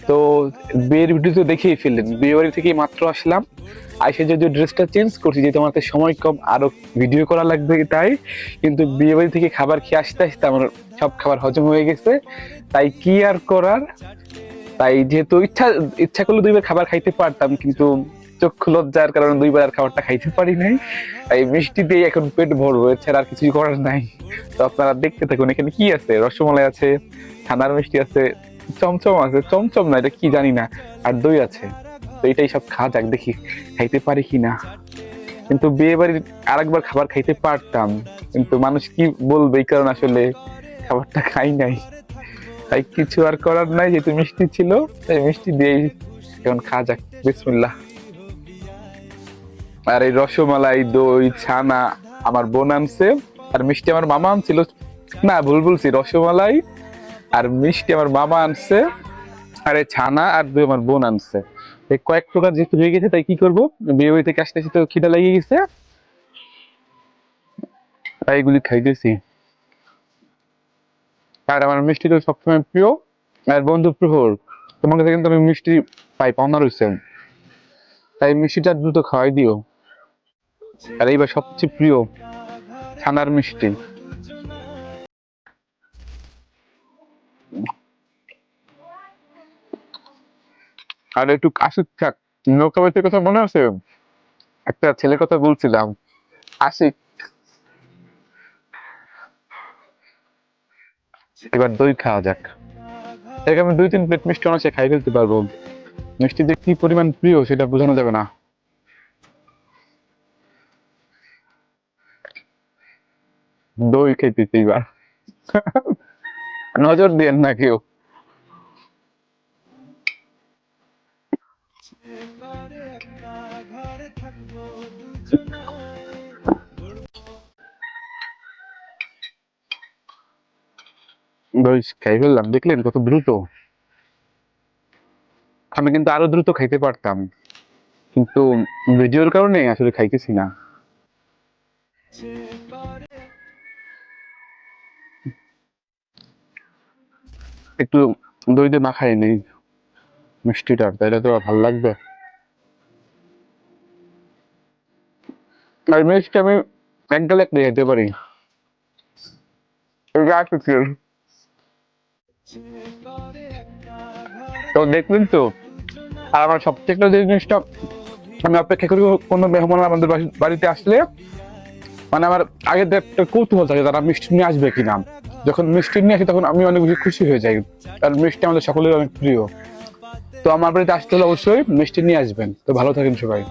তো বিয়ের ভিডিও তো দেখেই ফেললেন, বিয়ে বাড়ি থেকে মাত্র আসলাম, আইসে যদি ড্রেসটা চেঞ্জ করছি যেহেতু আমার হাতে সময় কম, আরো ভিডিও করা লাগবে তাই। কিন্তু বিয়ে বাড়ি থেকে খাবার খেয়ে আসতে আসতে আমার সব খাবার হজম হয়ে গেছে, তাই কি আর করার। তাই যেহেতু ইচ্ছা ইচ্ছা করলে দুইবার খাবার খাইতে পারতাম, কিন্তু চক্ষু লজ্জার কারণে দুইবার আর খাবারটা খাইতে পারি নাই। তাই মিষ্টি দিয়ে এখন পেট ভরবো, এছাড়া আর কিছুই করার নাই। তো আপনারা দেখতে থাকুন, এখানে কি আছে, রসমালাই আছে, ছানার মিষ্টি আছে, চমচম আছে, চমচম না এটা কি জানি না, আর দই আছে। তো এটাই সব খাওয়া যাক, দেখি খাইতে পারি কিনা। কিন্তু বিয়ে বাড়ির আরেকবার খাবার খাইতে পারতাম, কিন্তু মানুষ কি বলবে এই কারণে আসলে খাবারটা খাই নাই। তাই কিছু আর করার নাই, যেহেতু মিষ্টি ছিল তাই মিষ্টি দিয়েই এখন খাওয়া যাক, বিসমিল্লাহ। আর এই রসমালাই, দই, ছানা আমার বোন আনছে, আর মিষ্টি আমার মামা আনছিল। না, ভুল বলছি, রসমালাই আর মিষ্টি আমার মামা আনছে, আর এই ছানা আর দই আমার বোন আনছে। এই কয়েক প্রকার যেহেতু হয়ে গেছে, তাই কি করবো, বিয়ে বাড়ি থেকে আসতে আসতে তো খিদা লেগে গেছে, তাই এগুলি খাইতেছি। আর আমার মিষ্টি তো সবসময় প্রিয়, আর বন্ধু প্রহর, তোমার কাছে কিন্তু আমি মিষ্টি পাই পাওনা রয়েছে, তাই মিষ্টিটা দ্রুত খাওয়াই দিও। আর এইবার সবচেয়ে প্রিয় ছানার মিষ্টি। আর একটু আশিক থাক, নৌকাবাইতের কথা মনে আছে, একটা ছেলের কথা বলছিলাম, আশিক। এবার দই খাওয়া যাক। এর আমি 2-3 প্লেট মিষ্টি অনায়াসে খাই ফেলতে পারবো। মিষ্টি যে কি পরিমাণ প্রিয় সেটা বোঝানো যাবে না। দই খাইতেছি এবার। নজর দিয়েন না কেউ। দই খাই ফেললাম, দেখলেন কত দ্রুত। আমি কিন্তু আরো দ্রুত খাইতে পারতাম, কিন্তু ভিডিওর কারণে আসলে খাইতেছি না। একটু দই দিয়ে মাখাই নেই মিষ্টিটা, তাইলে তো ভালো লাগবে। আর মিষ্টি আমি এক গালে একটা খেতে পারি। এটা আশিকের। তো দেখলেন তো। আর আমার সবচেয়ে একটা যে জিনিসটা আমি অপেক্ষা করি, কোনো মেহমান আমাদের বাড়িতে আসলে, মানে আমার আগে থেকে একটা কৌতূহল থাকে তারা মিষ্টি নিয়ে আসবে কিনা। যখন মিষ্টি নিয়ে আসে তখন আমি অনেক বেশি খুশি হয়ে যাই, আর মিষ্টি আমাদের সকলের অনেক প্রিয়। তো আমার বাড়িতে আসতে হলে অবশ্যই মিষ্টি নিয়ে আসবেন। তো ভালো থাকেন সবাই।